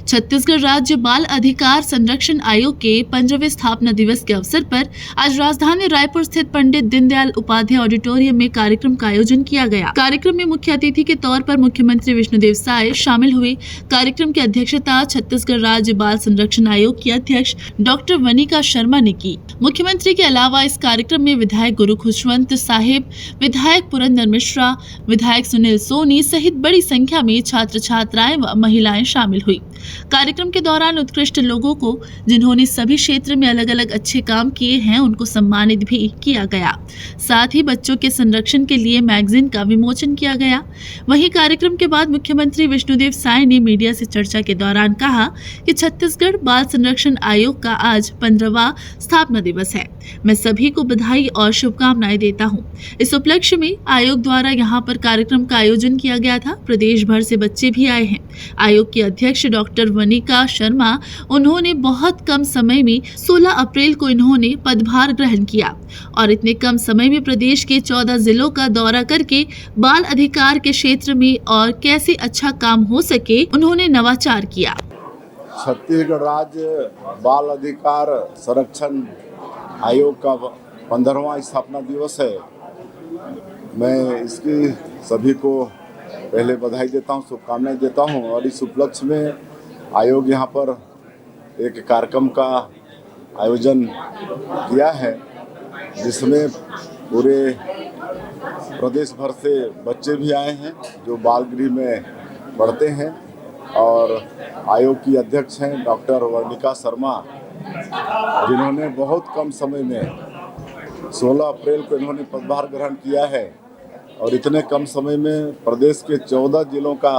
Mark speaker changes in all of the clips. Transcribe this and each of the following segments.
Speaker 1: छत्तीसगढ़ राज्य बाल अधिकार संरक्षण आयोग के 15वें स्थापना दिवस के अवसर पर आज राजधानी रायपुर स्थित पंडित दीनदयाल उपाध्याय ऑडिटोरियम में कार्यक्रम का आयोजन किया गया। कार्यक्रम में मुख्य अतिथि के तौर पर मुख्यमंत्री विष्णुदेव साय शामिल हुए। कार्यक्रम की अध्यक्षता छत्तीसगढ़ राज्य बाल संरक्षण आयोग की अध्यक्ष डॉक्टर वनिका शर्मा ने की। मुख्यमंत्री के अलावा इस कार्यक्रम में विधायक गुरु खुशवंत साहिब, विधायक पुरंदर मिश्रा, विधायक सुनील सोनी सहित बड़ी संख्या में छात्र छात्राएं व महिलाएं शामिल हुई। कार्यक्रम के दौरान उत्कृष्ट लोगों को, जिन्होंने सभी क्षेत्र में अलग अलग अच्छे काम किए हैं, उनको सम्मानित भी किया गया। साथ ही बच्चों के संरक्षण के लिए मैगजीन का विमोचन किया गया। वहीं कार्यक्रम के बाद मुख्यमंत्री विष्णुदेव साय ने मीडिया से चर्चा के दौरान कहा कि छत्तीसगढ़ बाल संरक्षण आयोग का आज 15वां स्थापना दिवस है। मैं सभी को बधाई और शुभकामनाएं देता हूं। इस उपलक्ष्य में आयोग द्वारा यहां पर कार्यक्रम का आयोजन किया गया था। प्रदेश भर से बच्चे भी आए हैं। आयोग के अध्यक्ष डॉक्टर वनिका शर्मा, उन्होंने बहुत कम समय में 16 अप्रैल को इन्होंने पदभार ग्रहण किया और इतने कम समय में प्रदेश के 14 जिलों का दौरा करके बाल अधिकार के क्षेत्र में और कैसे अच्छा काम हो सके, उन्होंने नवाचार किया।
Speaker 2: छत्तीसगढ़ राज्य बाल अधिकार संरक्षण आयोग का 15वां स्थापना दिवस है। मैं इसकी सभी को पहले बधाई देता हूं, शुभकामनाएं देता हूं। और इस उपलक्ष्य में आयोग यहां पर एक कार्यक्रम का आयोजन किया है, जिसमें पूरे प्रदेश भर से बच्चे भी आए हैं जो बाल गृह में पढ़ते हैं। और आयोग की अध्यक्ष हैं डॉक्टर वनिका शर्मा, जिन्होंने बहुत कम समय में 16 अप्रैल को इन्होंने पदभार ग्रहण किया है और इतने कम समय में प्रदेश के 14 जिलों का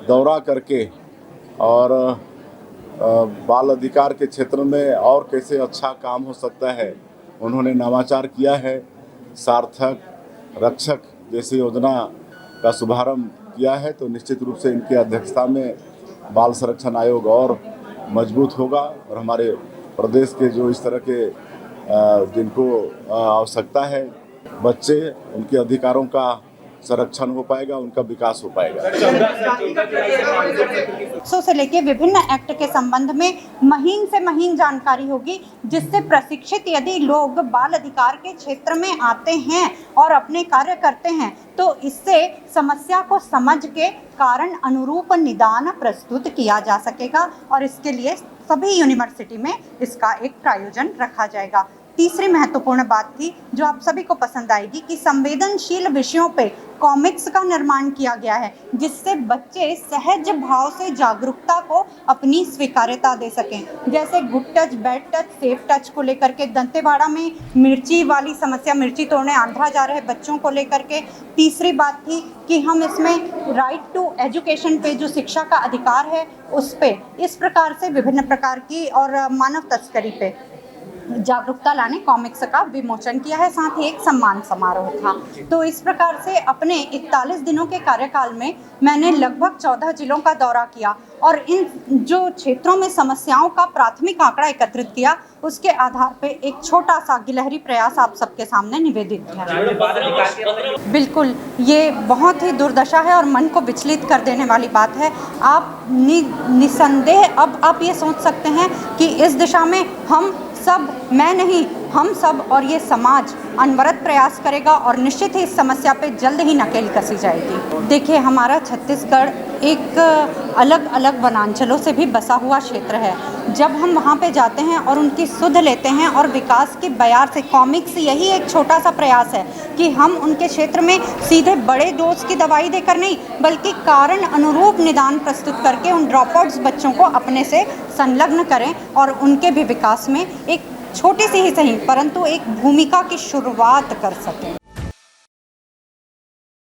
Speaker 2: दौरा करके और बाल अधिकार के क्षेत्र में और कैसे अच्छा काम हो सकता है, उन्होंने नवाचार किया है। सार्थक रक्षक जैसी योजना का शुभारंभ किया है। तो निश्चित रूप से इनकी अध्यक्षता में बाल संरक्षण आयोग और मजबूत होगा और हमारे प्रदेश के जो इस तरह के जिनको आवश्यकता है बच्चे, उनके अधिकारों का संरक्षण हो पाएगा, उनका विकास हो पाएगा।
Speaker 3: से लेके विभिन्न एक्ट के संबंध में महीन से महीन जानकारी होगी, जिससे प्रशिक्षित यदि लोग बाल अधिकार के क्षेत्र में आते हैं और अपने कार्य करते हैं तो इससे समस्या को समझ के कारण अनुरूप निदान प्रस्तुत किया जा सकेगा और इसके लिए सभी यूनिवर्सिटी में इसका एक प्रायोजन रखा जाएगा। तीसरी महत्वपूर्ण बात थी जो आप सभी को पसंद आएगी कि संवेदनशील विषयों पे कॉमिक्स का निर्माण किया गया है, जिससे बच्चे सहज भाव से जागरूकता को अपनी स्वीकार्यता दे सकें। जैसे good touch, bad touch, safe touch को लेकर के, दंतेवाड़ा में मिर्ची वाली समस्या, मिर्ची तोड़ने आंध्रा जा रहे बच्चों को लेकर के। तीसरी बात थी कि हम इसमें राइट टू एजुकेशन पे, जो शिक्षा का अधिकार है उस पे, इस प्रकार से विभिन्न प्रकार की और मानव तस्करी पे जागरूकता लाने कॉमिक्स का विमोचन किया है। साथ ही एक सम्मान समारोह था। तो इस प्रकार से अपने 41 दिनों के कार्यकाल में मैंने लगभग 14 जिलों का दौरा किया और इन जो क्षेत्रों में समस्याओं का प्राथमिक आंकड़ा एकत्रित किया, उसके आधार पे एक छोटा सा गिलहरी प्रयास आप सबके सामने निवेदित है। बिल्कुल, ये बहुत ही दुर्दशा है और मन को विचलित कर देने वाली बात है। आप निसंदेह अब आप ये सोच सकते हैं कि इस दिशा में हम सब, मैं नहीं, हम सब और ये समाज अनवरत प्रयास करेगा और निश्चित ही इस समस्या पे जल्द ही नकेल कसी जाएगी। देखिए, हमारा छत्तीसगढ़ एक अलग अलग वनांचलों से भी बसा हुआ क्षेत्र है। जब हम वहाँ पे जाते हैं और उनकी सुध लेते हैं और विकास की बयार से, कॉमिक्स यही एक छोटा सा प्रयास है कि हम उनके क्षेत्र में सीधे बड़े डोज की दवाई देकर नहीं, बल्कि कारण अनुरूप निदान प्रस्तुत करके उन ड्रॉपआउट्स बच्चों को अपने से संलग्न करें और उनके भी विकास में एक छोटी सी ही सही परंतु एक भूमिका की शुरुआत कर सकें।